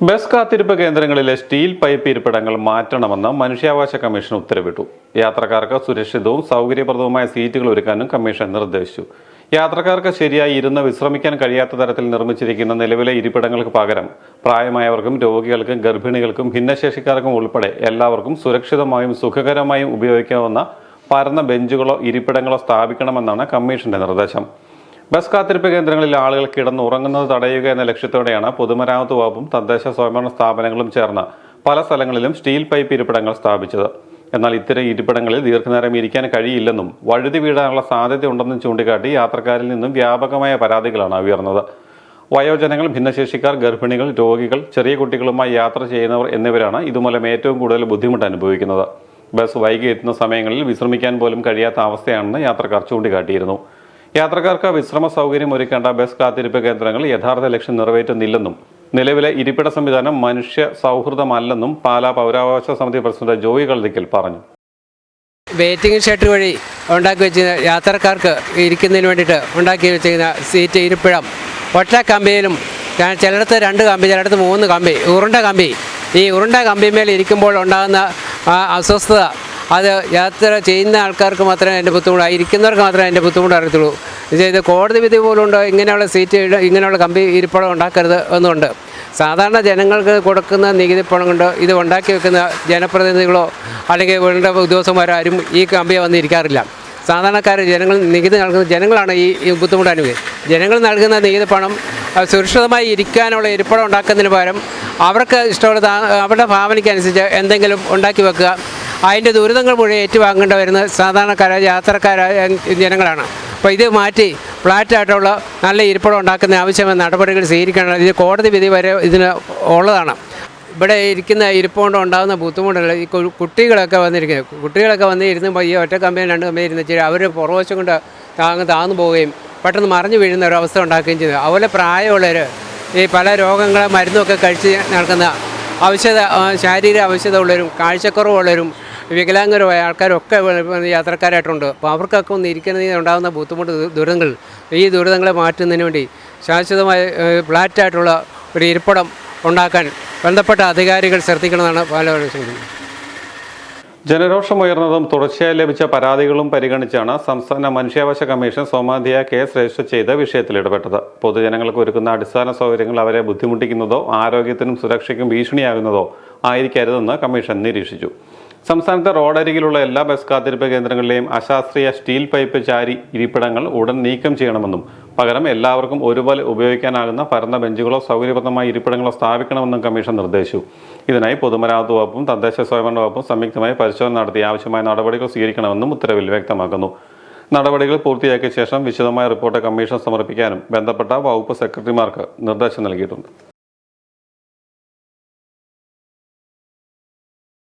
Bus കാത്തിരിപ്പ് കേന്ദ്രങ്ങളിലെ steel pipe ഇരിപ്പിടങ്ങൾ മാറ്റണമെന്ന് മനുഷ്യാവകാശ കമ്മീഷൻ ഉത്തരവിട്ടു. യാത്രക്കാർക്ക് സുരക്ഷിതവും സൗകര്യപ്രദവുമായ സീറ്റുകൾ ഒരുക്കാനും കമ്മീഷൻ നിർദ്ദേശിച്ചു. യാത്രക്കാർക്ക് ശരിയായി ഇരുന്ന് വിശ്രമിക്കാൻ കഴിയാത്ത തരത്തിൽ നിർമ്മിച്ചിരിക്കുന്ന നിലവിലെ ഇരിപ്പിടങ്ങൾക്ക് പകരം പ്രായമായവർക്കും രോഗികൾക്കും ഗർഭിണികൾക്കും ഭിന്നശേഷിക്കാർക്കും ഉൾപ്പെടെ എല്ലാവർക്കും സുരക്ഷിതമായും സുഖകരമായും ഉപയോഗിക്കാവുന്ന പരന്ന ബെഞ്ചുകളോ ഇരിപ്പിടങ്ങളോ സ്ഥാപിക്കണമെന്നാണ് കമ്മീഷന്റെ നിർദ്ദേശം. ബസ് കാത്തിരിപ്പ് കേന്ദ്രങ്ങളിൽ ആളുകൾ കിടന്നുറങ്ങുന്നത് തടയുക എന്ന ലക്ഷ്യത്തോടെയാണ് പൊതുമരാമത്ത് വകുപ്പും തദ്ദേശ സ്വയംഭരണ സ്ഥാപനങ്ങളും ചേർന്ന് പല സ്ഥലങ്ങളിലും സ്റ്റീൽ പൈപ്പ് ഇരിപ്പിടങ്ങൾ സ്ഥാപിച്ചത്. എന്നാൽ ഇത്തരം ഇരിപ്പിടങ്ങളിൽ ദീർഘനേരം ഇരിക്കാൻ കഴിയില്ലെന്നും വഴുതി വീഴാനുള്ള സാധ്യതയുണ്ടെന്നും ചൂണ്ടിക്കാട്ടി യാത്രക്കാരിൽ നിന്നും വ്യാപകമായ പരാതികളാണ് ഉയർന്നത്. വയോജനങ്ങൾ, ഭിന്നശേഷിക്കാർ, ഗർഭിണികൾ, രോഗികൾ, ചെറിയ കുട്ടികളുമായി യാത്ര ചെയ്യുന്നവർ എന്നിവരാണ് ഇതുമൂലം ഏറ്റവും കൂടുതൽ ബുദ്ധിമുട്ട് അനുഭവിക്കുന്നത്. ബസ് വൈകി എത്തുന്ന സമയങ്ങളിൽ വിശ്രമിക്കാൻ പോലും കഴിയാത്ത അവസ്ഥയാണെന്ന് യാത്രക്കാർ ചൂണ്ടിക്കാട്ടിയിരുന്നു. യാത്രക്കാർക്ക് വിശ്രമ സൗകര്യം ഒരുക്കേണ്ട ബസ് കാത്തിരിപ്പ് കേന്ദ്രങ്ങൾ യഥാർത്ഥ ലക്ഷ്യം നിറവേറ്റുന്നില്ലെന്നും നിലവിലെ ഇരിപ്പിട സംവിധാനം മനുഷ്യ സൗഹൃദമല്ലെന്നും പാലാ പൗരാവകാശ സമിതി പ്രസിഡന്റ് ജോയി കള്ളിക്കൽ പറഞ്ഞു. വെയിറ്റിംഗ് ഷെഡ് വഴി ഉണ്ടാക്കി വെച്ചിരുന്ന യാത്രക്കാർക്ക് ഇരിക്കുന്നതിന് വേണ്ടിയിട്ട് ഉണ്ടാക്കി വെച്ചിരിക്കുന്ന സീറ്റ് ഇരിപ്പിടം ഒറ്റ കമ്പിയിലും, ചിലയിടത്ത് 2 കമ്പി, ചിലയിടത്ത് 3 കമ്പി, ഉരുണ്ട കമ്പി. ഈ ഉരുണ്ട കമ്പിമേൽ ഇരിക്കുമ്പോൾ ഉണ്ടാകുന്ന അസ്വസ്ഥത അത് യാത്ര ചെയ്യുന്ന ആൾക്കാർക്ക് മാത്രമേ അതിൻ്റെ ബുദ്ധിമുട്ട്, ഇരിക്കുന്നവർക്ക് മാത്രമേ അതിൻ്റെ ബുദ്ധിമുട്ട് അറിയത്തുള്ളൂ. ഇത് കോടതി വിധി പോലുണ്ട്, ഇങ്ങനെയുള്ള സീറ്റ്, ഇങ്ങനെയുള്ള കമ്പി ഇരിപ്പിടം ഉണ്ടാക്കരുത് എന്നുണ്ട്. സാധാരണ ജനങ്ങൾക്ക് കൊടുക്കുന്ന നികുതി പണം കൊണ്ട് ഇത് ഉണ്ടാക്കി വെക്കുന്ന ജനപ്രതിനിധികളോ അല്ലെങ്കിൽ വേണ്ട ഉദ്യോഗസ്ഥന്മാരോ ആരും ഈ കമ്പിയെ വന്നിരിക്കാറില്ല. സാധാരണക്കാർ നികുതി നൽകുന്ന ജനങ്ങളാണ് ഈ ബുദ്ധിമുട്ട് അനുഭവിക്കുന്നത്. ജനങ്ങൾ നൽകുന്ന നികുതി പണം സുരക്ഷിതമായി ഇരിക്കാനുള്ള ഇരിപ്പിടം ഉണ്ടാക്കുന്നതിന് പകരം അവർക്ക് ഇഷ്ടമുള്ള അവരുടെ ഭാവനയ്ക്കനുസരിച്ച് എന്തെങ്കിലും ഉണ്ടാക്കി വെക്കുക. അതിൻ്റെ ദുരിതങ്ങൾ മുഴുവൻ ഏറ്റുവാങ്ങേണ്ട വരുന്ന സാധാരണക്കാരായ യാത്രക്കാരായ ജനങ്ങളാണ്. അപ്പോൾ ഇത് മാറ്റി ഫ്ലാറ്റായിട്ടുള്ള നല്ല ഇരിപ്പിടം ഉണ്ടാക്കുന്ന ആവശ്യമായ നടപടികൾ സ്വീകരിക്കണം. ഇത് കോടതി വിധി വരെ ഇതിന് ഉള്ളതാണ്. ഇവിടെ ഇരിക്കുന്ന ഇരിപ്പുകൊണ്ട് ഉണ്ടാകുന്ന ബുദ്ധിമുട്ടുകൾ ഈ കുട്ടികളൊക്കെ വന്ന് ഇരുന്ന് ഈ ഒറ്റ കമ്പിയും 2 കമ്പിയും ഇരുന്ന് വെച്ചാൽ അവർ പുറവശം കൊണ്ട് താഴ്ന്നു പോവുകയും പെട്ടെന്ന് മറിഞ്ഞു വീഴുന്ന ഒരു അവസ്ഥ ഉണ്ടാക്കുകയും ചെയ്തു. അതുപോലെ പ്രായമുള്ളവർ ഈ പല രോഗങ്ങളെ മരുന്നൊക്കെ കഴിച്ച് നടക്കുന്ന ശാരീരിക ആവശ്യത ഉള്ളവരും കാഴ്ചക്കുറവുള്ളവരും വികലാംഗരുമായ ആൾക്കാരൊക്കെ യാത്രക്കാരായിട്ടുണ്ട്. അപ്പോൾ അവർക്കൊക്കെ ഒന്ന് ഇരിക്കുന്നതിന് ഉണ്ടാകുന്ന ബുദ്ധിമുട്ട് ഈ ദുരിതങ്ങളെ മാറ്റുന്നതിന് വേണ്ടി ശാശ്വതമായ ഫ്ലാറ്റായിട്ടുള്ള ഒരു ഇരിപ്പിടം ഉണ്ടാക്കാൻ ബന്ധപ്പെട്ട അധികാരികൾ ശ്രദ്ധിക്കണമെന്നാണ് പാലാ. ജനരോഷമുയർന്നതും തുടർച്ചയായി ലഭിച്ച പരാതികളും പരിഗണിച്ചാണ് സംസ്ഥാന മനുഷ്യാവകാശ കമ്മീഷൻ സ്വമേധയാ കേസ് രജിസ്റ്റർ ചെയ്ത് വിഷയത്തിൽ ഇടപെട്ടത്. പൊതുജനങ്ങൾക്ക് ഒരുക്കുന്ന അടിസ്ഥാന സൗകര്യങ്ങൾ അവരെ ബുദ്ധിമുട്ടിക്കുന്നതോ ആരോഗ്യത്തിനും സുരക്ഷയ്ക്കും ഭീഷണിയാകുന്നതോ ആയിരിക്കരുതെന്ന് കമ്മീഷൻ നിരീക്ഷിച്ചു. സംസ്ഥാനത്തെ റോഡരികിലുള്ള എല്ലാ ബസ് കാത്തിരിപ്പ് കേന്ദ്രങ്ങളിലെയും അശാസ്ത്രീയ സ്റ്റീൽ പൈപ്പ് ചാരി ഇരിപ്പിടങ്ങൾ ഉടൻ നീക്കം ചെയ്യണമെന്നും പകരം എല്ലാവർക്കും ഒരുപോലെ ഉപയോഗിക്കാനാകുന്ന പരന്ന ബെഞ്ചുകളോ സൗകര്യപ്രദമായ ഇരിപ്പിടങ്ങളോ സ്ഥാപിക്കണമെന്നും കമ്മീഷൻ നിർദ്ദേശിച്ചു. ഇതിനായി പൊതുമരാമത്ത് വകുപ്പും തദ്ദേശ സ്വയംഭരണ വകുപ്പും സംയുക്തമായി പരിശോധന നടത്തി ആവശ്യമായ നടപടികൾ സ്വീകരിക്കണമെന്നും ഉത്തരവിൽ വ്യക്തമാക്കുന്നു. നടപടികൾ പൂർത്തിയാക്കിയ ശേഷം വിശദമായ റിപ്പോർട്ട് കമ്മീഷൻ സമർപ്പിക്കാനും ബന്ധപ്പെട്ട വകുപ്പ് സെക്രട്ടറിമാർക്ക് നിർദ്ദേശം നൽകിയിട്ടുണ്ട്.